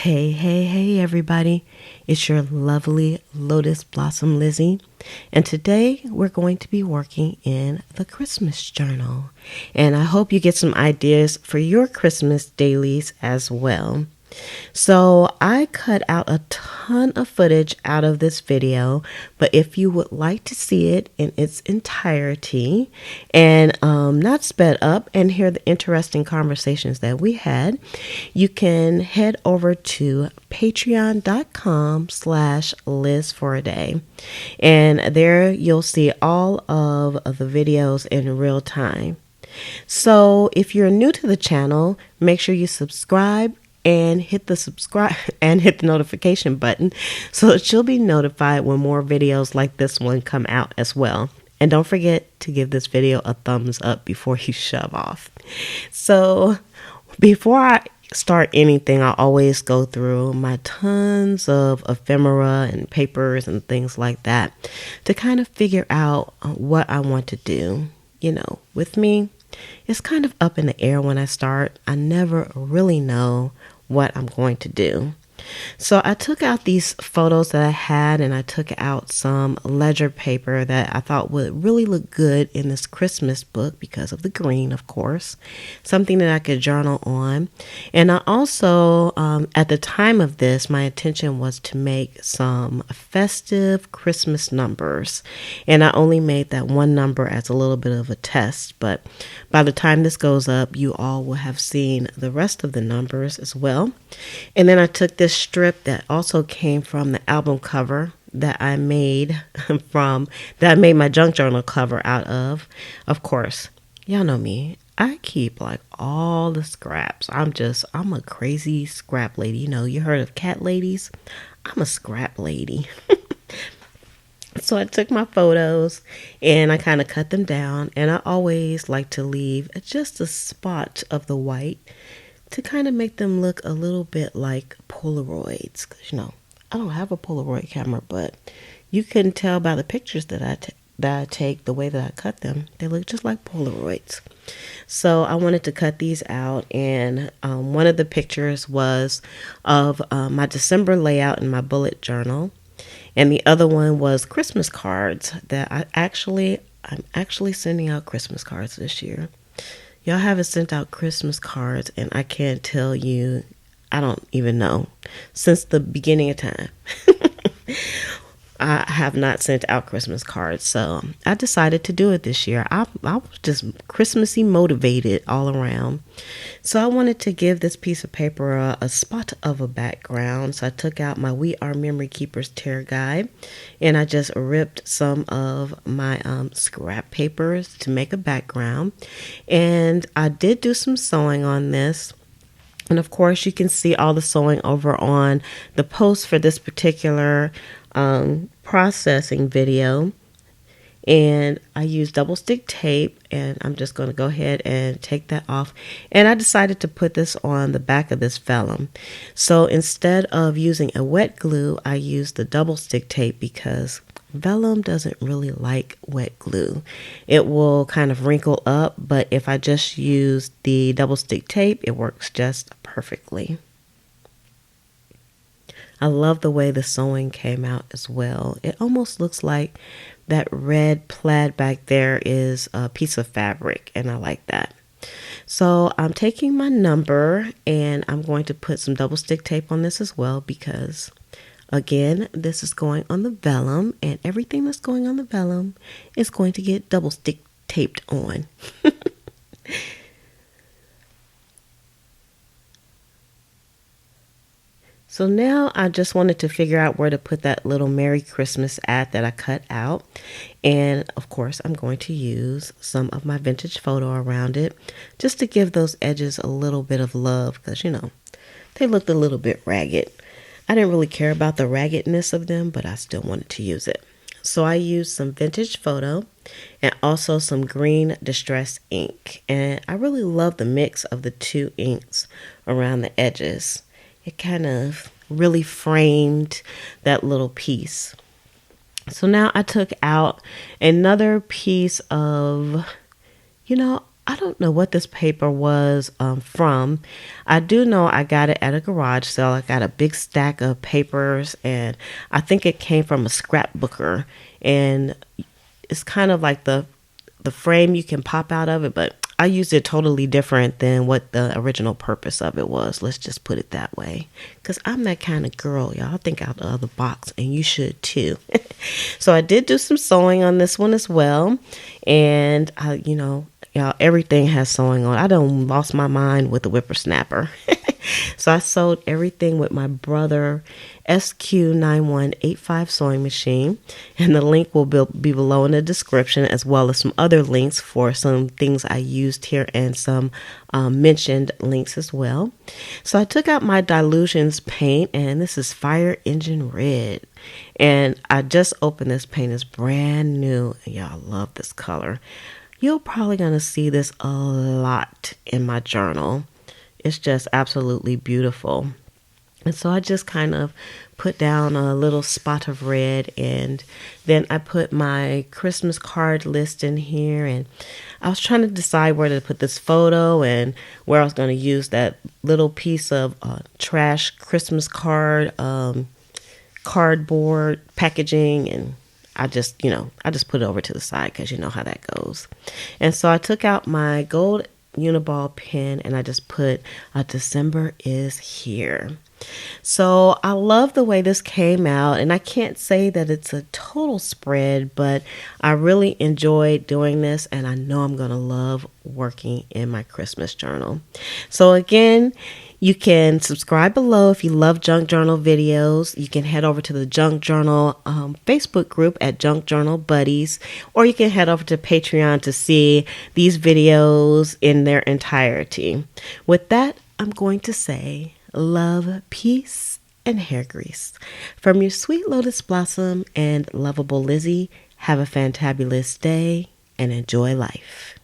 Hey, everybody. It's your lovely Lotus Blossom Lizzie. And today we're going to be working in the Christmas journal. And I hope you get some ideas for your Christmas dailies as well. So I cut out a ton of footage out of this video, but if you would like to see it in its entirety and not sped up and hear the interesting conversations that we had, you can head over to patreon.com/LizForAday. And there you'll see all of the videos in real time. So if you're new to the channel, make sure you subscribe and hit the notification button so that you'll be notified when more videos like this one come out as well. And don't forget to give this video a thumbs up before you shove off. So before I start anything, I always go through my tons of ephemera and papers and things like that to kind of figure out what I want to do. With me, it's kind of up in the air when I start. I never really know what I'm going to do. So I took out these photos that I had, and I took out some ledger paper that I thought would really look good in this Christmas book because of the green, of course, something that I could journal on. And I also, at the time of this, my intention was to make some festive Christmas numbers. And I only made that one number as a little bit of a test. But by the time this goes up, you all will have seen the rest of the numbers as well. And then I took this strip that also came from the album cover that I made my junk journal cover out of. Of course, y'all know me. I keep like all the scraps. I'm a crazy scrap lady. You heard of cat ladies? I'm a scrap lady. So I took my photos and I kind of cut them down, and I always like to leave just a spot of the white to kind of make them look a little bit like Polaroids. Because, I don't have a Polaroid camera, but you can tell by the pictures that I take, the way that I cut them, they look just like Polaroids. So I wanted to cut these out, and one of the pictures was of my December layout in my bullet journal, and the other one was Christmas cards that I'm actually sending out Christmas cards this year. Y'all haven't sent out Christmas cards, and I can't tell you, I don't even know, since the beginning of time. I have not sent out Christmas cards, so I decided to do it this year. I was just Christmassy motivated all around. So I wanted to give this piece of paper a spot of a background. So I took out my We Are Memory Keepers tear guide, and I just ripped some of my scrap papers to make a background. And I did do some sewing on this. And of course, you can see all the sewing over on the post for this particular processing video. And I used double stick tape, and I'm just going to go ahead and take that off. And I decided to put this on the back of this vellum. So instead of using a wet glue, I used the double stick tape because vellum doesn't really like wet glue. It will kind of wrinkle up, but if I just use the double stick tape, it works just perfectly. I love the way the sewing came out as well. It almost looks like that red plaid back there is a piece of fabric, and I like that. So I'm taking my number, and I'm going to put some double stick tape on this as well because, again, this is going on the vellum, and everything that's going on the vellum is going to get double stick taped on. So now I just wanted to figure out where to put that little Merry Christmas ad that I cut out. And of course, I'm going to use some of my vintage photo around it just to give those edges a little bit of love because, they looked a little bit ragged. I didn't really care about the raggedness of them, but I still wanted to use it. So I used some vintage photo and also some green distress ink. And I really love the mix of the two inks around the edges. It kind of really framed that little piece. So now I took out another piece of, I don't know what this paper was from. I do know I got it at a garage sale. I got a big stack of papers, and I think it came from a scrapbooker. And it's kind of like the frame you can pop out of it, but I used it totally different than what the original purpose of it was. Let's just put it that way. Because I'm that kind of girl, y'all. I think out of the box, and you should too. So I did do some sewing on this one as well. And, y'all, everything has sewing on. I done lost my mind with the whippersnapper. So I sewed everything with my brother SQ9185 sewing machine, and the link will be below in the description, as well as some other links for some things I used here and some mentioned links as well. So I took out my Dilutions paint, and this is Fire Engine Red, and I just opened this paint. It's brand new, and y'all love this color. You're probably gonna see this a lot in my journal. It's just absolutely beautiful. And so I just kind of put down a little spot of red, and then I put my Christmas card list in here, and I was trying to decide where to put this photo and where I was going to use that little piece of trash Christmas card cardboard packaging, and I just put it over to the side because you know how that goes. And so I took out my gold Uniball pen, and I just put December is here. So I love the way this came out, and I can't say that it's a total spread, but I really enjoyed doing this, and I know I'm gonna love working in my Christmas journal. So again, you can subscribe below if you love junk journal videos. You can head over to the junk journal Facebook group at Junk Journal Buddies, or you can head over to Patreon to see these videos in their entirety. With that, I'm going to say love, peace, and hair grease. From your sweet Lotus Blossom and lovable Lizzie, have a fantabulous day and enjoy life.